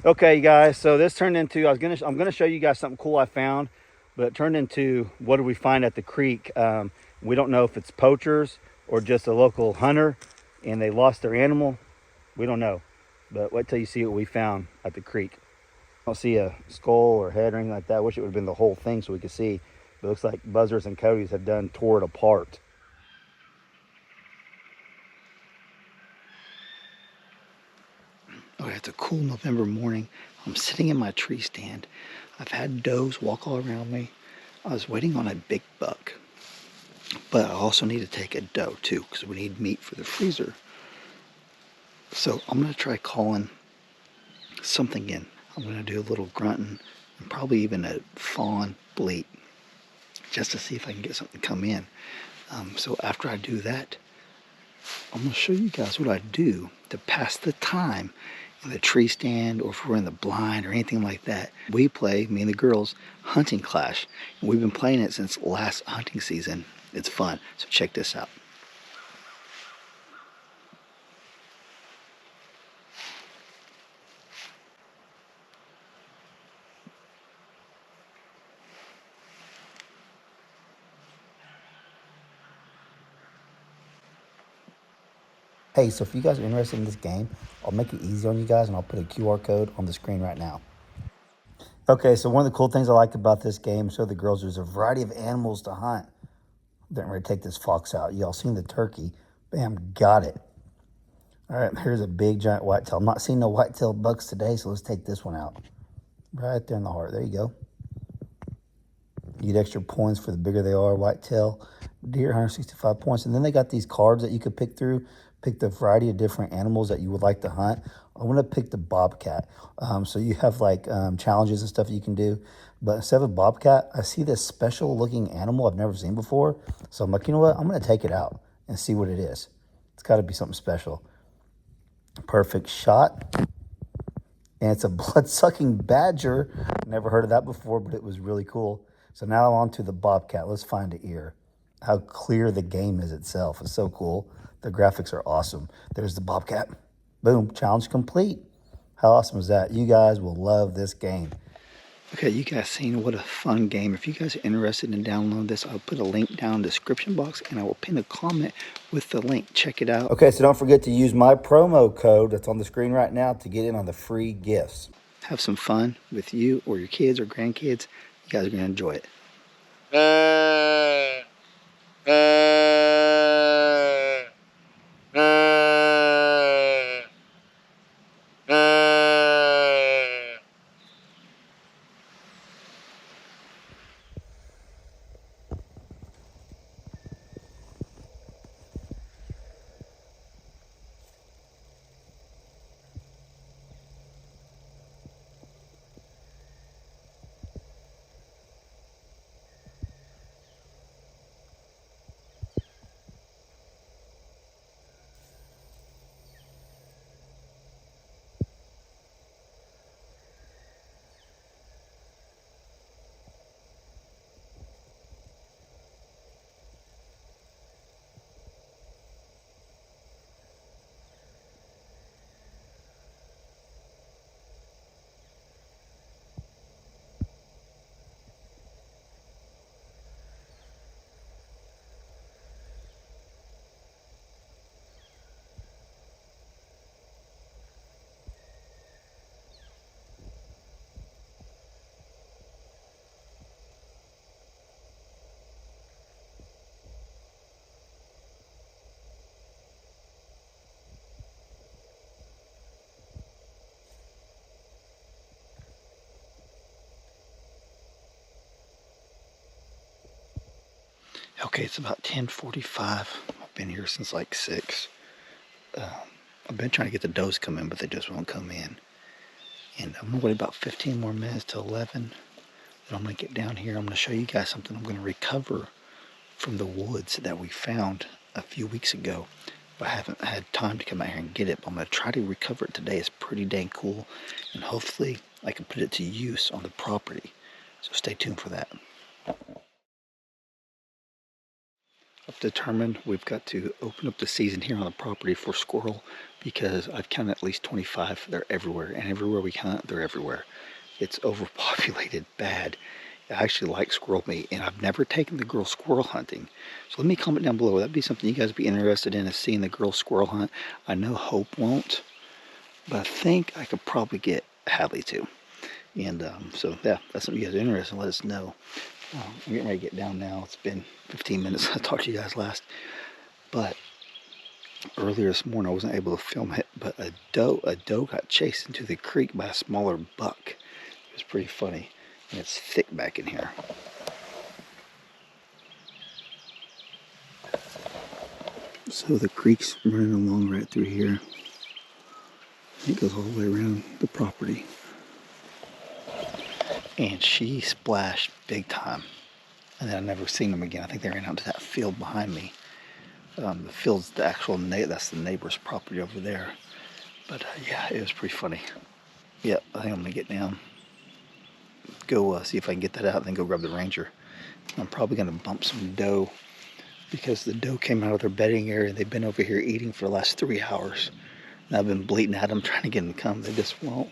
Okay, guys, so this turned into, I'm gonna show you guys something cool I found, but it turned into, what did we find at the creek? We don't know if it's poachers or just a local hunter and they lost their animal. We don't know, but wait till you see what we found at the creek. I don't see a skull or head or anything like that. I wish it would have been the whole thing so we could see, but it looks like Buzzards and Cody's have tore it apart. Okay, it's a cool November morning. I'm sitting in my tree stand. I've had does walk all around me. I was waiting on a big buck, but I also need to take a doe too because we need meat for the freezer. So I'm going to try calling something in. I'm going to do a little grunting and probably even a fawn bleat just to see if I can get something to come in. So after I do that, I'm going to show you guys what I do to pass the time in the tree stand, or if we're in the blind or anything like that. We play, me and the girls, Hunting Clash. And we've been playing it since last hunting season. It's fun. So check this out. Hey, so if you guys are interested in this game, I'll make it easy on you guys and I'll put a QR code on the screen right now. Okay, so one of the cool things I like about this game, so the girls, there's a variety of animals to hunt. Then we're gonna take this fox out. Y'all seen the turkey. Bam, got it. All right, here's a big giant whitetail. I'm not seeing no whitetail bucks today, so let's take this one out. Right there in the heart. There you go. You get extra points for the bigger they are. Whitetail deer, 165 points. And then they got these cards that you could pick through. Pick the variety of different animals that you would like to hunt. I'm going to pick the bobcat. So you have like challenges and stuff you can do. But instead of a bobcat, I see this special looking animal I've never seen before. So I'm like, you know what? I'm going to take it out and see what it is. It's got to be something special. Perfect shot. And it's a blood-sucking badger. Never heard of that before, but it was really cool. So now on to the bobcat. Let's find an ear. How clear the game is itself. It's so cool. The graphics are awesome. There's the bobcat. Boom, challenge complete. How awesome is that? You guys will love this game. Okay, you guys seen what a fun game. If you guys are interested in downloading this, I'll put a link down in the description box and I will pin a comment with the link. Check it out. Okay, so don't forget to use my promo code that's on the screen right now to get in on the free gifts. Have some fun with you or your kids or grandkids. You guys are going to enjoy it. Okay, it's about 10:45. I've been here since like 6. I've been trying to get the does come in, but they just won't come in. And I'm going to wait about 15 more minutes till 11. Then I'm going to get down here. I'm going to show you guys something I'm going to recover from the woods that we found a few weeks ago. But I haven't had time to come out here and get it. But I'm going to try to recover it today. It's pretty dang cool. And hopefully I can put it to use on the property. So stay tuned for that. I've determined we've got to open up the season here on the property for squirrel, because I've counted at least 25. They're everywhere, and everywhere we count, they're everywhere. It's overpopulated bad. I actually like squirrel meat, and I've never taken the girl squirrel hunting. So let me comment down below. Would that be something you guys would be interested in, is seeing the girl squirrel hunt? I know Hope won't, but I think I could probably get Hadley to. And so yeah, that's something you guys are interested in, let us know. I'm getting ready to get down now. It's been 15 minutes I talked to you guys last. But earlier this morning I wasn't able to film it, but a doe got chased into the creek by a smaller buck. It was pretty funny. And it's thick back in here. So the creek's running along right through here. It goes all the way around the property. And she splashed big time. And then I've never seen them again. I think they ran out to that field behind me. The field's the actual, that's the neighbor's property over there. But yeah, it was pretty funny. Yep, I think I'm gonna get down, go see if I can get that out, and then go grab the Ranger. I'm probably gonna bump some doe, because the doe came out of their bedding area. They've been over here eating for the last 3 hours. And I've been bleating at them, trying to get them to come. They just won't.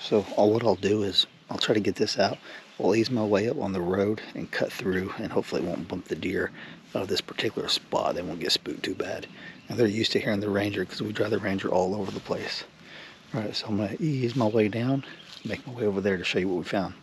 So what I'll do is I'll try to get this out. I'll ease my way up on the road and cut through, and hopefully it won't bump the deer out of this particular spot. They won't get spooked too bad. And they're used to hearing the Ranger, because we drive the Ranger all over the place. All right, so I'm gonna ease my way down, make my way over there to show you what we found.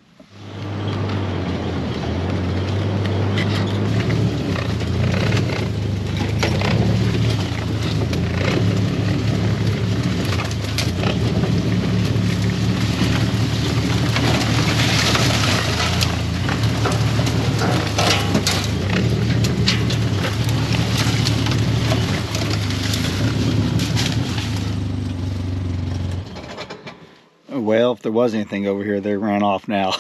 Well, if there was anything over here, they ran off now.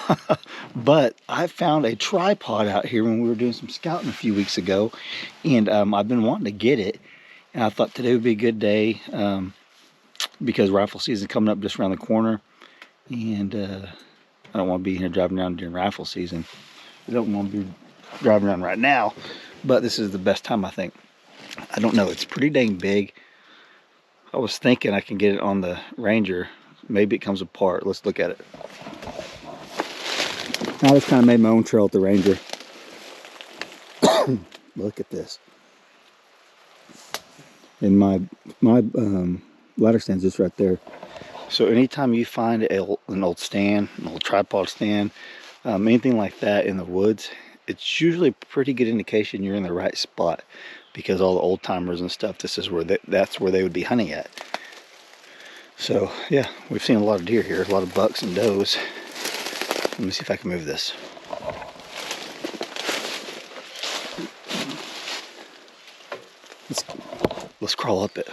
But I found a tripod out here when we were doing some scouting a few weeks ago, and I've been wanting to get it, and I thought today would be a good day, because rifle season coming up just around the corner, and I don't want to be here driving around during rifle season. I don't want to be driving around right now, but this is the best time, I think. I don't know, it's pretty dang big. I was thinking I can get it on the Ranger. Maybe it comes apart. Let's look at it. I just kind of made my own trail at the Ranger. Look at this. And my ladder stand's just right there. So anytime you find an old stand, an old tripod stand, anything like that in the woods, it's usually a pretty good indication you're in the right spot, because all the old timers and stuff, this is where that's where they would be hunting at. So yeah, we've seen a lot of deer here, a lot of bucks and does. Let me see if I can move this. Let's crawl up it.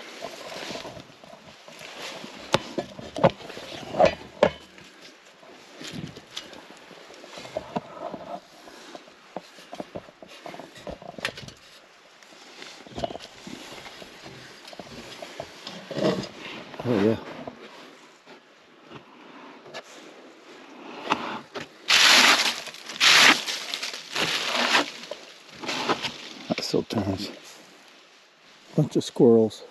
Oh yeah. That still turns. Bunch of squirrels.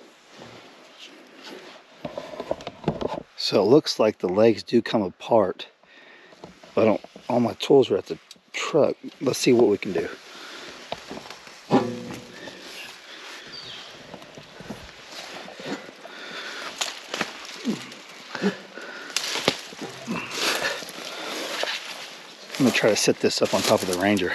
So it looks like the legs do come apart. But all my tools are at the truck. Let's see what we can do. I'm gonna try to set this up on top of the Ranger.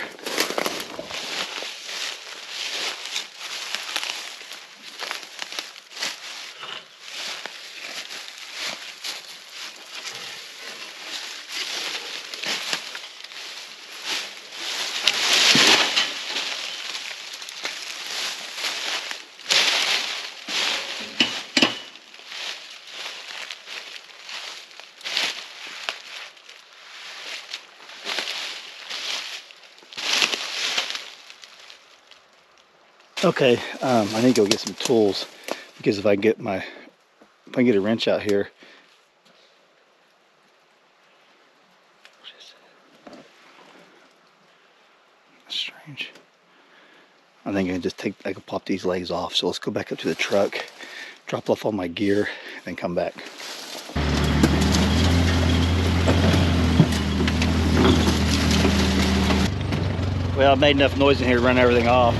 Okay, I need to go get some tools, because if I get a wrench out here. What is it? Strange. I think I can pop these legs off. So let's go back up to the truck, drop off all my gear, and come back. Well, I've made enough noise in here to run everything off,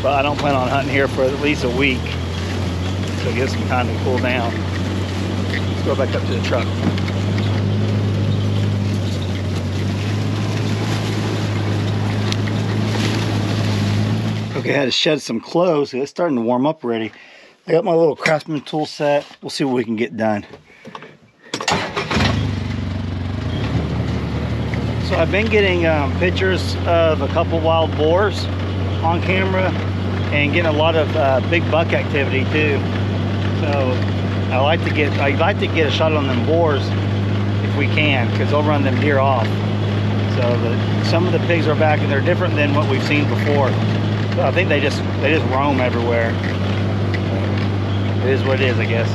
but I don't plan on hunting here for at least a week. So it gives some time to cool down. Let's go back up to the truck. Okay, I had to shed some clothes. It's starting to warm up already. I got my little craftsman tool set. We'll see what we can get done. So I've been getting pictures of a couple wild boars on camera and getting a lot of big buck activity too. So I'd like to get a shot on them boars if we can, because they'll run them deer off. So some of the pigs are back and they're different than what we've seen before. So I think they just roam everywhere. It is what it is, I guess.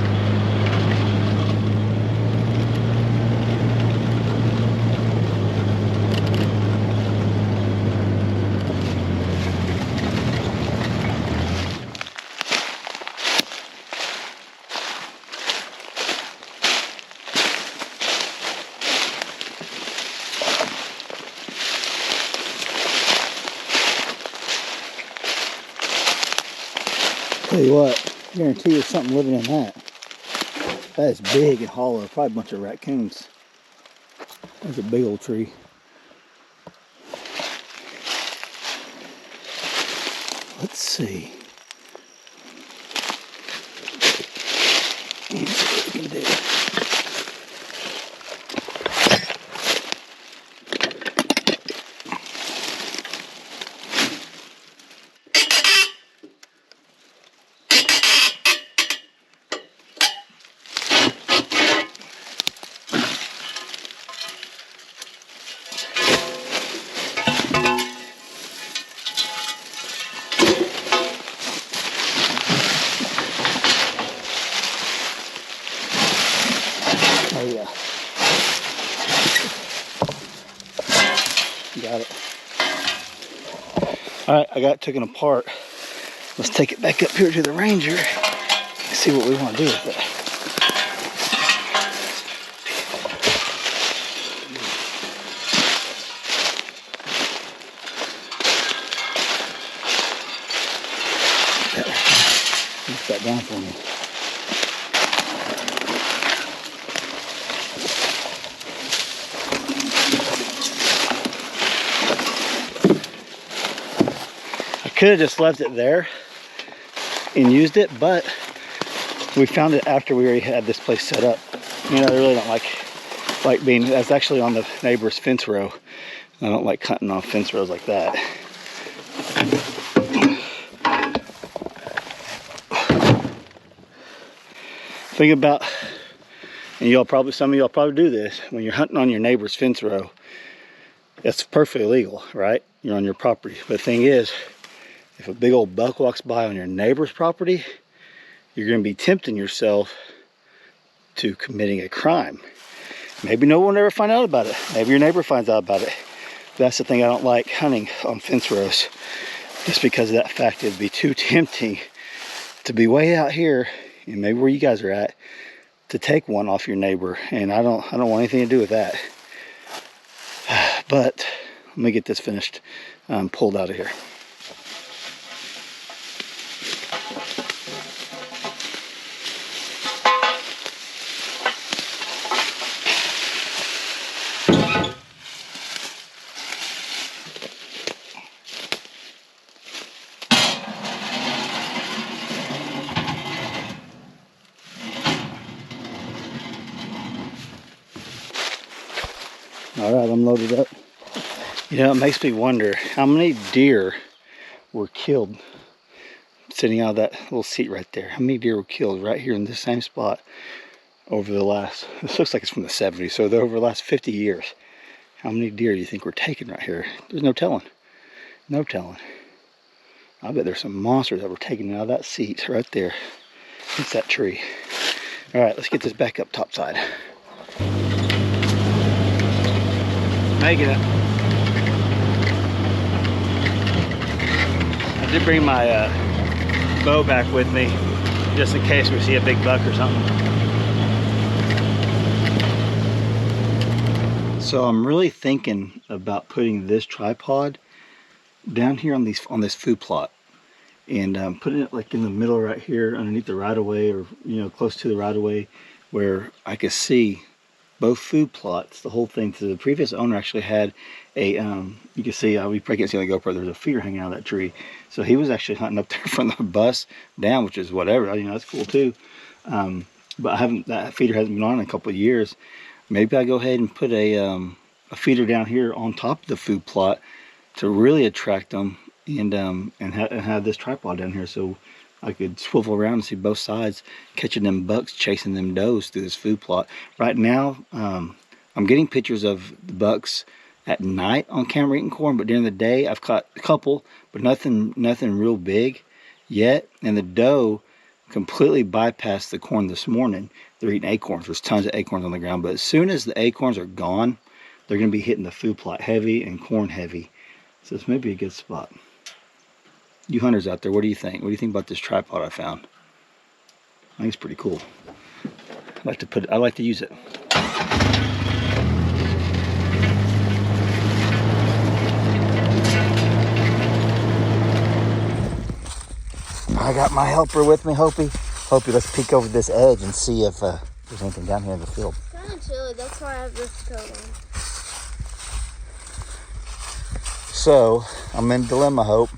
Tell you what, I guarantee there's something living in that. That is big and hollow, probably a bunch of raccoons. There's a big old tree. Let's see. Let's see what we can do. Oh yeah. Got it. Alright, I got it taken apart. Let's take it back up here to the Ranger and see what we want to do with it. Put that down for me. Could have just left it there and used it, but we found it after we already had this place set up. You know, I really don't like being, that's actually on the neighbor's fence row. I don't like cutting off fence rows like that. Think about, and some of y'all probably do this, when you're hunting on your neighbor's fence row, it's perfectly legal, right? You're on your property. But the thing is, if a big old buck walks by on your neighbor's property, you're going to be tempting yourself to committing a crime. Maybe no one will ever find out about it. Maybe your neighbor finds out about it. That's the thing I don't like hunting on fence rows. Just because of that fact, it'd be too tempting to be way out here, and maybe where you guys are at, to take one off your neighbor. And I don't want anything to do with that. But let me get this finished, pulled out of here. All right, I'm loaded up. You know, it makes me wonder how many deer were killed sitting out of that little seat right there. How many deer were killed right here in this same spot over the last, this looks like it's from the 70s, so over the last 50 years. How many deer do you think were taken right here? There's no telling. No telling. I bet there's some monsters that were taken out of that seat right there. It's that tree. All right, let's get this back up topside. Making it. I did bring my bow back with me, just in case we see a big buck or something. So I'm really thinking about putting this tripod down here on this food plot, and putting it like in the middle right here underneath the right of way, or close to the right of way, where I could see both food plots, the whole thing. So the previous owner actually had a you can see, we probably can't see on the GoPro, there's a feeder hanging out of that tree. So he was actually hunting up there from the bus down, which is whatever, that's cool too. But that feeder hasn't been on in a couple of years. Maybe I go ahead and put a feeder down here on top of the food plot to really attract them, and have this tripod down here so I could swivel around and see both sides, catching them bucks, chasing them does through this food plot. Right now, I'm getting pictures of the bucks at night on camera eating corn, but during the day I've caught a couple, but nothing real big yet. And the doe completely bypassed the corn this morning. They're eating acorns. There's tons of acorns on the ground, but as soon as the acorns are gone, they're going to be hitting the food plot heavy and corn heavy. So this may be a good spot. You hunters out there, what do you think? What do you think about this tripod I found? I think it's pretty cool. I like to use it. I got my helper with me, Hopi. Hopi, let's peek over this edge and see if there's anything down here in the field. It's kind of chilly, that's why I have this coat on. So, I'm in dilemma, Hope.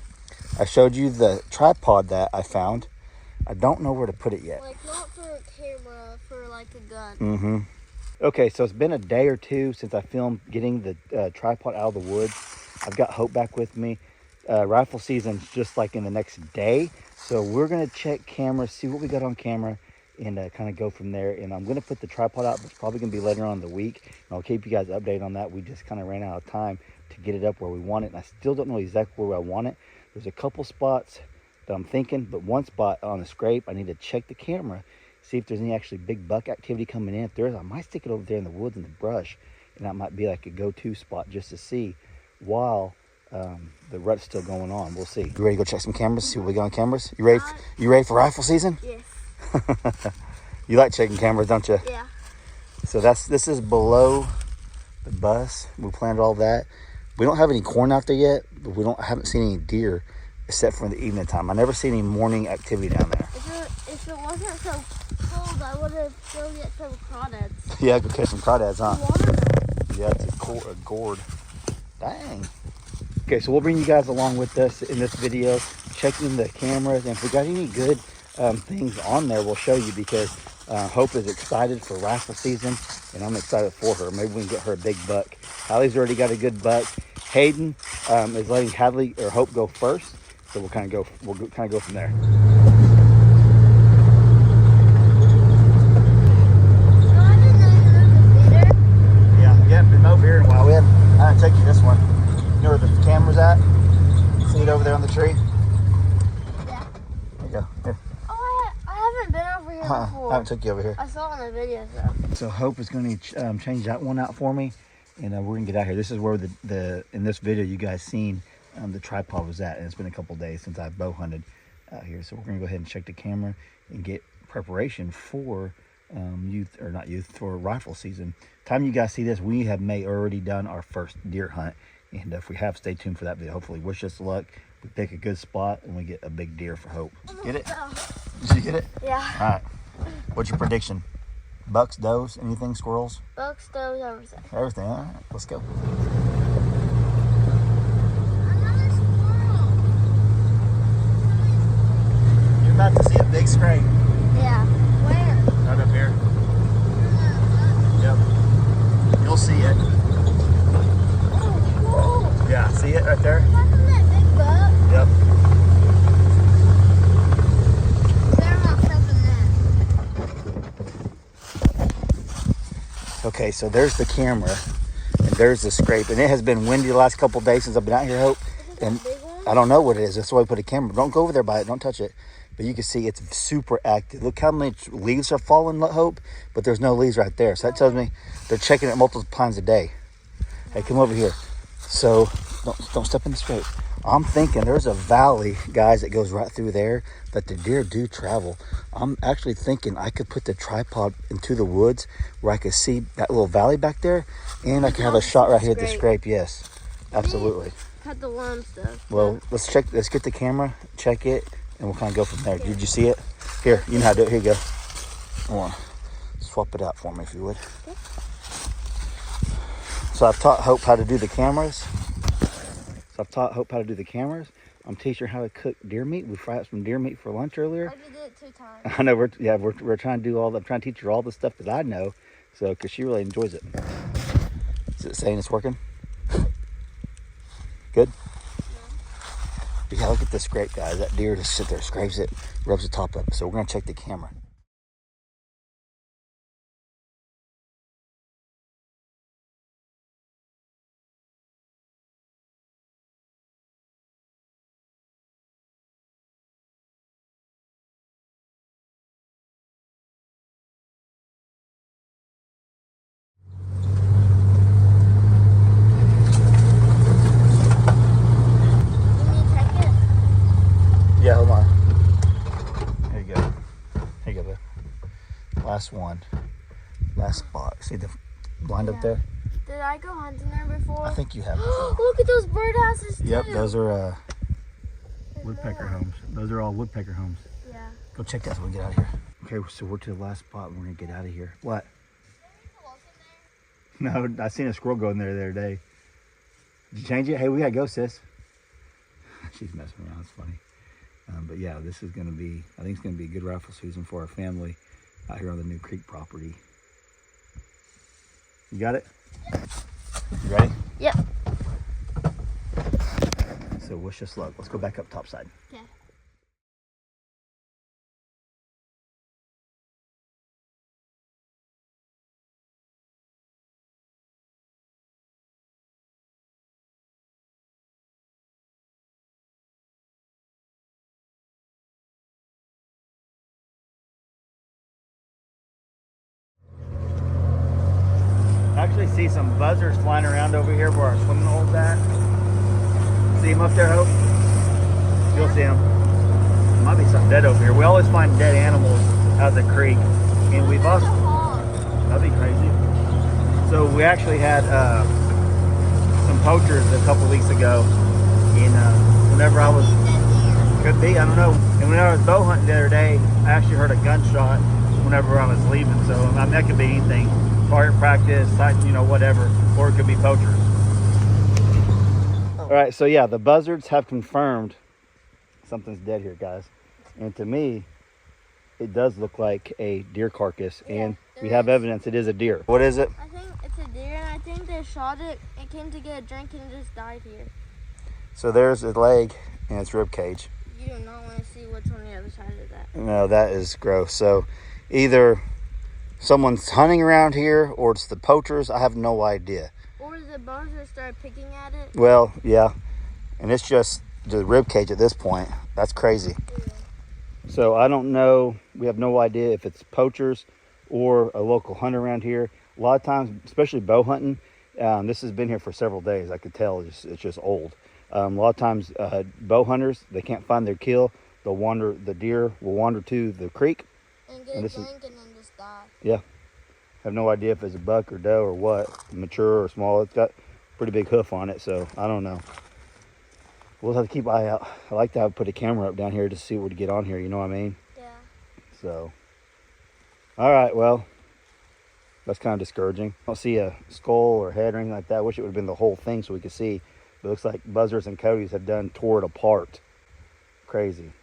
I showed you the tripod that I found. I don't know where to put it yet. Like, not for a camera, for like a gun. Mm-hmm. Okay, so it's been a day or two since I filmed getting the tripod out of the woods. I've got Hope back with me. Rifle season's just like in the next day. So we're going to check cameras, see what we got on camera, and kind of go from there. And I'm going to put the tripod out, but it's probably going to be later on in the week. And I'll keep you guys updated on that. We just kind of ran out of time to get it up where we want it. And I still don't know exactly where I want it. There's a couple spots that I'm thinking, but one spot on the scrape, I need to check the camera, see if there's any actually big buck activity coming in. If there is, I might stick it over there in the woods in the brush, and that might be like a go-to spot just to see while the rut's still going on. We'll see. You ready to go check some cameras, see what we got on cameras? You ready for rifle season? Yes. You like checking cameras, don't you? Yeah. So this is below the bus. We planned all that. We don't have any corn out there yet, but haven't seen any deer except for in the evening time. I never see any morning activity down there. If it wasn't so cold, I would have go get some crawdads. Yeah, go catch some crawdads, huh? Water. Yeah, it's a gourd. Dang. Okay, so we'll bring you guys along with us in this video, checking the cameras, and if we got any good things on there, we'll show you, because Hope is excited for rifle season, and I'm excited for her. Maybe we can get her a big buck. Hallie's already got a good buck. Hayden is letting Hadley or Hope go first, so we'll kind of go from there. Yeah, been over here in a while. I didn't take you this one. You know where the camera's at? See it over there on the tree? Yeah. There you go. Here. Oh, I haven't been over here before. I haven't took you over here. I saw it in the video, though. So Hope is going to change that one out for me, and we're going to get out here. This is where in this video you guys seen the tripod was at, and it's been a couple days since I've bow hunted out here. So we're going to go ahead and check the camera and get preparation for for rifle season. Time you guys see this, we may already done our first deer hunt, and if we have, stay tuned for that video. Hopefully, wish us luck. We pick a good spot and we get a big deer for Hope. Get it? Did you get it? Yeah. All right. What's your prediction? Bucks, does, anything, squirrels? Bucks, does, everything. Everything. All right, let's go. Another squirrel. You're about to see a big scrape. Yeah. Where? Right up here. Yep. You'll see it. Oh, cool. Yeah, see it right there? Look at that big buck. Yep. Better not step in that. Okay, so there's the camera, and there's the scrape, and it has been windy the last couple days since I've been out here, Hope. And I don't know what it is. That's why I put a camera. Don't go over there by it. Don't touch it. But you can see it's super active. Look how many leaves are falling, Hope, but there's no leaves right there. So that tells me they're checking it multiple times a day. Hey, come over here. So Don't step in the scrape. I'm thinking there's a valley, guys, that goes right through there that the deer do travel. I'm actually thinking I could put the tripod into the woods where I could see that little valley back there, and I could have a shot right here at the scrape. Yes, absolutely. Cut the worm stuff. Well, let's check. Let's get the camera, check it, and we'll kind of go from there. Did you see it? Here, you know how to do it. Here you go. Hold on. Swap it out for me if you would. Okay. So I've taught Hope how to do the cameras. I'm teaching her how to cook deer meat. We fried up some deer meat for lunch earlier. I did it 2 times. I know. We're trying to do all. I'm trying to teach her all the stuff that I know, so because she really enjoys it. Is it saying it's working? Good. Yeah, look at this scrape, guys. That deer just sits there, scrapes it, rubs the top of it. So we're gonna check the camera. Yeah, hold on. Here you go. Here you go, babe. Last one. Last spot. See the blind up there? Did I go hunting there before? I think you have before. Look at those birdhouses too. Yep, those are woodpecker homes. Those are all woodpecker homes. Yeah. Go check that so we get out of here. Okay, so we're to the last spot and we're gonna get out of here. What? No, I seen a squirrel go in there the other day. Did you change it? Hey, we gotta go, sis. She's messing around. It's funny. But yeah, this is gonna be, I think it's gonna be a good rifle season for our family out here on the New Creek property. You got it? You ready? Yep. So wish us luck. Let's go back up topside. Okay. I actually see some buzzards flying around over here where our swimming hole's at. See them up there, Hope? You'll see them. Might be something dead over here. We always find dead animals out of the creek. And we've also... That'd be crazy. So we actually had some poachers a couple weeks ago. And whenever I was... Could be, I don't know. And when I was bow hunting the other day, I actually heard a gunshot whenever I was leaving. So I mean, that could be anything. Target practice, you know, whatever. Or it could be poachers. All right, so yeah, the buzzards have confirmed something's dead here, guys. And to me, it does look like a deer carcass. Yeah, and we have evidence it is a deer. What is it? I think it's a deer, and I think they shot it and came to get a drink and just died here. So there's a leg and its rib cage. You do not want to see what's on the other side of that. No, that is gross. So either someone's hunting around here or it's the poachers. I have no idea. Or the buzzards start picking at it. Well, yeah. And it's just the rib cage at this point. That's crazy. Yeah. So I don't know. We have no idea if it's poachers or a local hunter around here. A lot of times, especially bow hunting, this has been here for several days. I could tell it's just old. A lot of times, bow hunters, they can't find their kill. They'll wander. The deer will wander to the creek and get a drink and then just die. Yeah. Have no idea if it's a buck or doe or what, mature or small. It's got pretty big hoof on it, so I don't know. We'll have to keep an eye out. I like to put a camera up down here to see what to get on here, you know what I mean? Yeah. So, all right, well, that's kind of discouraging. I don't see a skull or head or anything like that. I wish it would have been the whole thing so we could see. But it looks like buzzards and coyotes have tore it apart. Crazy.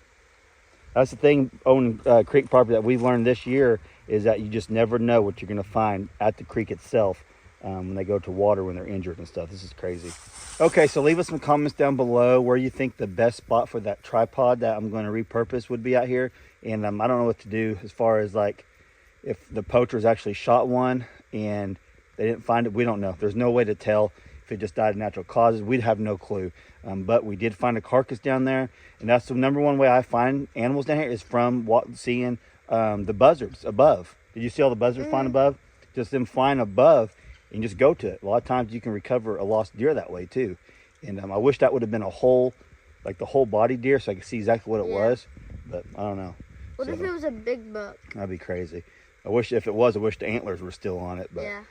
That's the thing owning creek property that we've learned this year is that you just never know what you're going to find at the creek itself when they go to water when they're injured and stuff. This is crazy. Okay, so leave us some comments down below where you think the best spot for that tripod that I'm going to repurpose would be out here. And I don't know what to do as far as like if the poachers actually shot one and they didn't find it. We don't know. There's no way to tell if it just died of natural causes. We'd have no clue. But we did find a carcass down there. And that's the number one way I find animals down here is from seeing the buzzards above. Did you see all the buzzards flying above? Just them flying above and just go to it. A lot of times you can recover a lost deer that way too. And I wish that would have been a whole, like the whole body deer, so I could see exactly what it was. But I don't know. What if it was a big buck? That'd be crazy. I wish if it was, I wish the antlers were still on it. But yeah.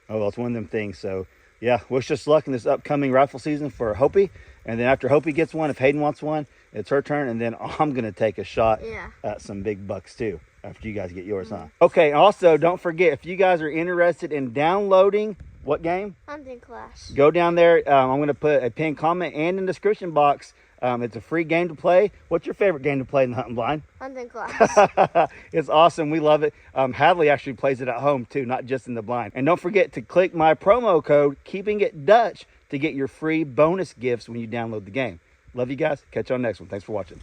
Oh well, it's one of them things. So yeah, wish us luck in this upcoming rifle season for Hopi. And then after Hopi gets one, if Hayden wants one, it's her turn. And then I'm gonna take a shot at some big bucks too after you guys get yours, huh? Okay. Also, don't forget, if you guys are interested in downloading what game? Hunting Clash. Go down there. I'm gonna put a pinned comment and in the description box. It's a free game to play. What's your favorite game to play in the hunting blind? Hunting Clash. It's awesome. We love it. Hadley actually plays it at home too, not just in the blind. And don't forget to click my promo code keepingitdutch to get your free bonus gifts when you download the game. Love you guys. Catch you on the next one. Thanks for watching.